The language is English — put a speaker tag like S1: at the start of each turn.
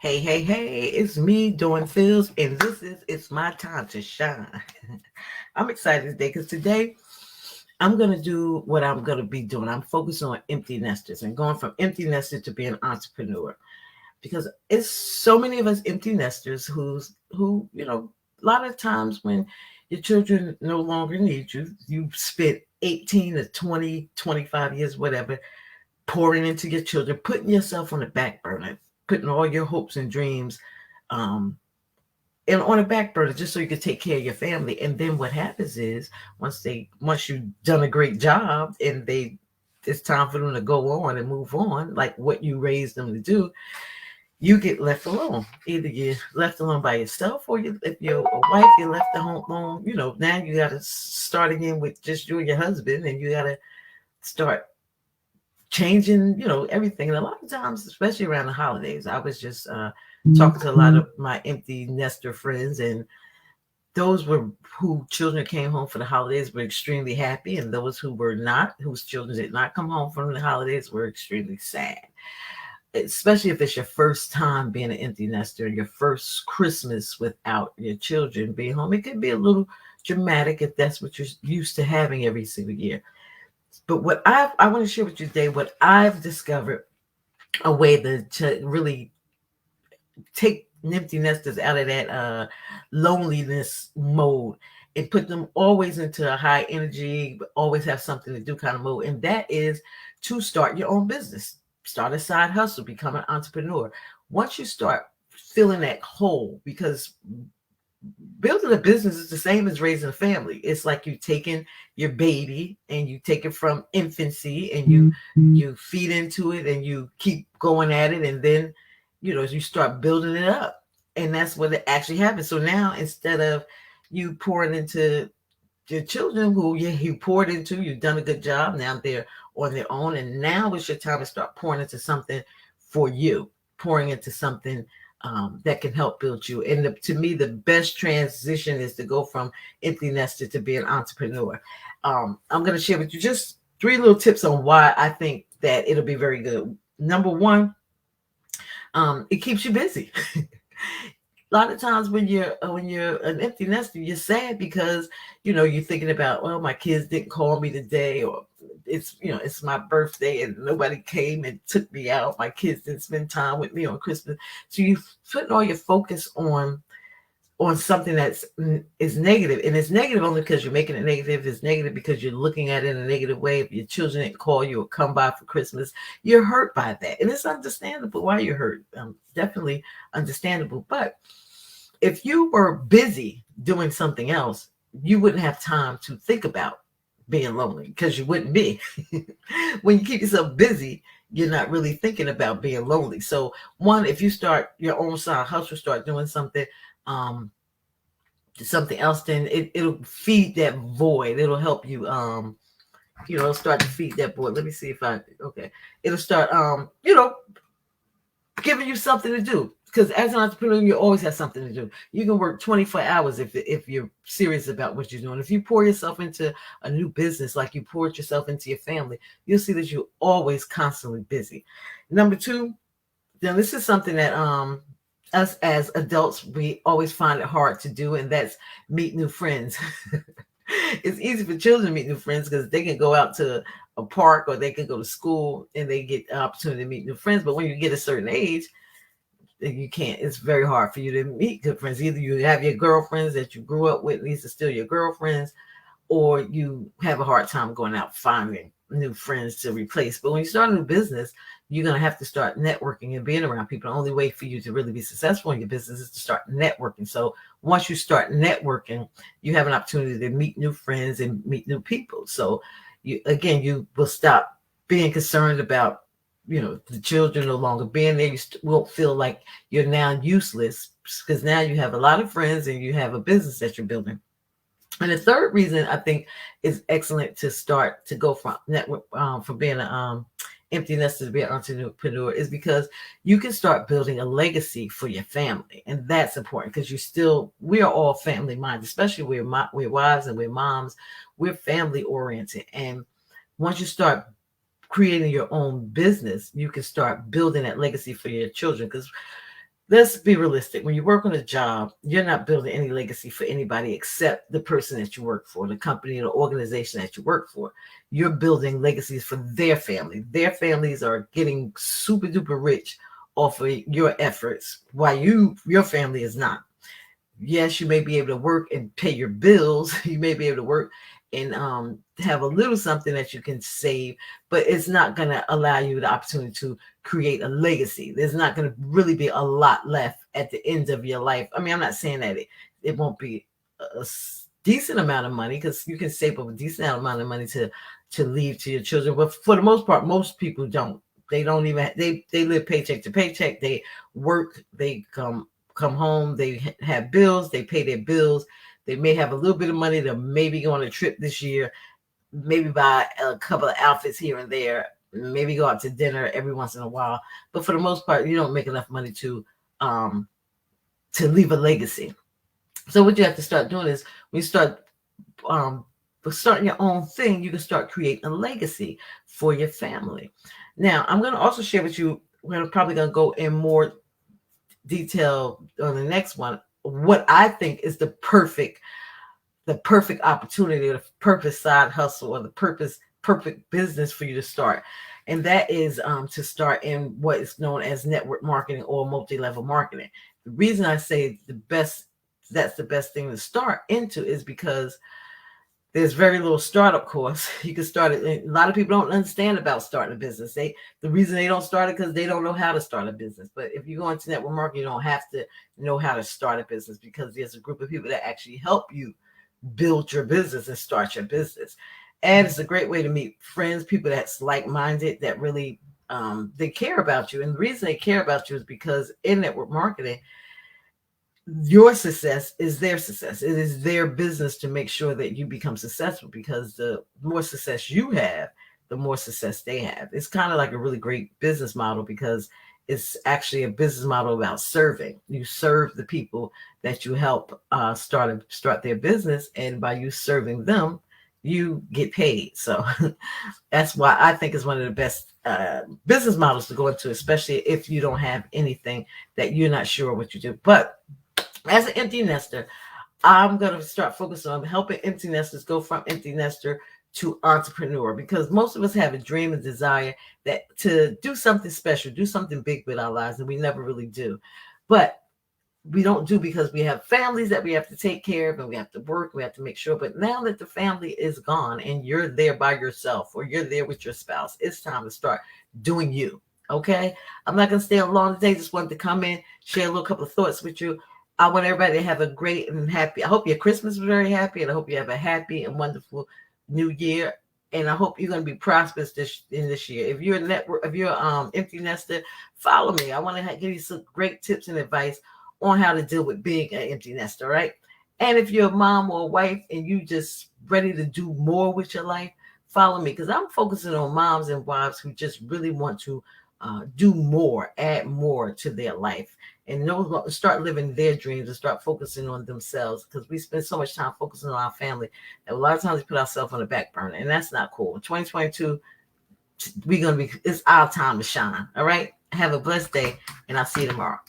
S1: Hey, hey, hey, it's me doing Phil's, and this is It's My Time to Shine. I'm excited today because today I'm going to do what I'm going to be doing. I'm focused on empty nesters and going from empty nester to being an entrepreneur because it's so many of us empty nesters who, a lot of times when your children no longer need you, you spent 18 to 20, 25 years, whatever, pouring into your children, putting yourself on the back burner, putting all your hopes and dreams um, and on a back burner just so you can take care of your family. And then what happens is once you've done a great job and it's time for them to go on and move on, like what you raised them to do, you get left alone. Either you're left alone by yourself, or if you're a wife, you're left at home alone. Now you got to start again with just you and your husband, and you got to start changing, everything. And a lot of times, especially around the holidays, I was just talking to a lot of my empty nester friends, and those were who children came home for the holidays were extremely happy, and those who were not, whose children did not come home from the holidays, were extremely sad. Especially if it's your first time being an empty nester, your first Christmas without your children being home, it can be a little dramatic if that's what you're used to having every single year. But I want to share with you today what I've discovered, a way to really take empty nesters out of that loneliness mode and put them always into a high energy, always have something to do kind of mode. And that is to start your own business, start a side hustle, become an entrepreneur. Once you start filling that hole, because building a business is the same as raising a family. It's like you taking your baby and you take it from infancy and you feed into it and you keep going at it, and then you start building it up, and that's what it actually happens. So now, instead of you pouring into your children who you poured into, you've done a good job, now they're on their own, and now it's your time to start pouring into something for you, pouring into something that can help build you. And to me, the best transition is to go from empty nester to be an entrepreneur. I'm going to share with you just 3 little tips on why I think that it'll be very good. Number 1, it keeps you busy. A lot of times when you're an empty nester, you're sad because you're thinking about, well, my kids didn't call me today, or it's my birthday and nobody came and took me out. My kids didn't spend time with me on Christmas. So you put all your focus on something is negative, and it's negative only because you're making it negative. It's negative because you're looking at it in a negative way. If your children didn't call you or come by for Christmas, you're hurt by that, and it's understandable why you're hurt. Definitely understandable. But if you were busy doing something else, you wouldn't have time to think about being lonely, because you wouldn't be. When you keep yourself busy, you're not really thinking about being lonely. So one, if you start your own side hustle, start doing something else, then it'll feed that void. It'll help you it'll start to feed that void. Let me see if it'll start giving you something to do, because as an entrepreneur, you always have something to do. You can work 24 hours if you're serious about what you're doing. If you pour yourself into a new business like you poured yourself into your family, you'll see that you're always constantly busy. Number 2, now this is something that us as adults, we always find it hard to do, and that's meet new friends. It's easy for children to meet new friends because they can go out to a park or they can go to school and they get the opportunity to meet new friends. But when you get a certain age, you can't. It's very hard for you to meet good friends. Either you have your girlfriends that you grew up with, these are still your girlfriends, or you have a hard time going out finding new friends to replace. But when you start a new business, you're going to have to start networking and being around people. The only way for you to really be successful in your business is to start networking. So once you start networking, you have an opportunity to meet new friends and meet new people. So you will stop being concerned about, the children no longer being there. You won't feel like you're now useless, because now you have a lot of friends and you have a business that you're building. And the third reason I think is excellent to start to go from network, from being an empty nester to be an entrepreneur, is because you can start building a legacy for your family. And that's important because we are all family minded, especially we're wives and we're moms. We're family oriented. And once you start creating your own business, you can start building that legacy for your children. Because let's be realistic. When you work on a job, you're not building any legacy for anybody except the person that you work for, the company, the organization that you work for. You're building legacies for their family. Their families are getting super duper rich off of your efforts, while your family is not. Yes, you may be able to work and pay your bills. You may be able to work and have a little something that you can save, but it's not going to allow you the opportunity to create a legacy. There's not going to really be a lot left at the end of your life. I mean, I'm not saying that it won't be a decent amount of money, because you can save up a decent amount of money to leave to your children. But for the most part, most people don't. They don't even, they live paycheck to paycheck. They work, they come home, they have bills, they pay their bills. They may have a little bit of money to maybe go on a trip this year, maybe buy a couple of outfits here and there, maybe go out to dinner every once in a while. But for the most part, you don't make enough money to leave a legacy. So what you have to start doing is, when you start starting your own thing, you can start creating a legacy for your family. Now, I'm going to also share with you, we're probably going to go in more detail on the next one, what I think is the perfect opportunity, or the perfect side hustle, or the perfect business for you to start. And that is to start in what is known as network marketing or multi-level marketing. The reason I say that's the best thing to start into is because there's very little startup costs. You can start it. A lot of people don't understand about starting a business. The reason they don't start it because they don't know how to start a business. But if you go into network marketing, you don't have to know how to start a business, because there's a group of people that actually help you build your business and start your business. And it's a great way to meet friends, people that's like-minded, that really they care about you. And the reason they care about you is because in network marketing, your success is their success. It is their business to make sure that you become successful, because the more success you have, the more success they have. It's kind of like a really great business model, because it's actually a business model about serving. You serve the people that you help start their business, and by you serving them, you get paid. So that's why I think it's one of the best business models to go into, especially if you don't have anything that you're not sure what you do. But as an empty nester, I'm going to start focusing on helping empty nesters go from empty nester to entrepreneur, because most of us have a dream and desire that to do something special, do something big with our lives, and we never really do. But we don't do because we have families that we have to take care of, and we have to work, we have to make sure. But now that the family is gone and you're there by yourself, or you're there with your spouse, it's time to start doing you. Okay? I'm not going to stay on long today. Just wanted to come in, share a little couple of thoughts with you. I want everybody to have a great and happy, I hope your Christmas was very happy, and I hope you have a happy and wonderful new year. And I hope you're going to be prosperous in this year. If you're empty nester, follow me. I want to give you some great tips and advice on how to deal with being an empty nester, right? And if you're a mom or a wife and you just ready to do more with your life, follow me, because I'm focusing on moms and wives who just really want to do more, add more to their life, and start living their dreams and start focusing on themselves, because we spend so much time focusing on our family that a lot of times we put ourselves on the back burner, and that's not cool. 2022, it's our time to shine. All right, have a blessed day, and I'll see you tomorrow.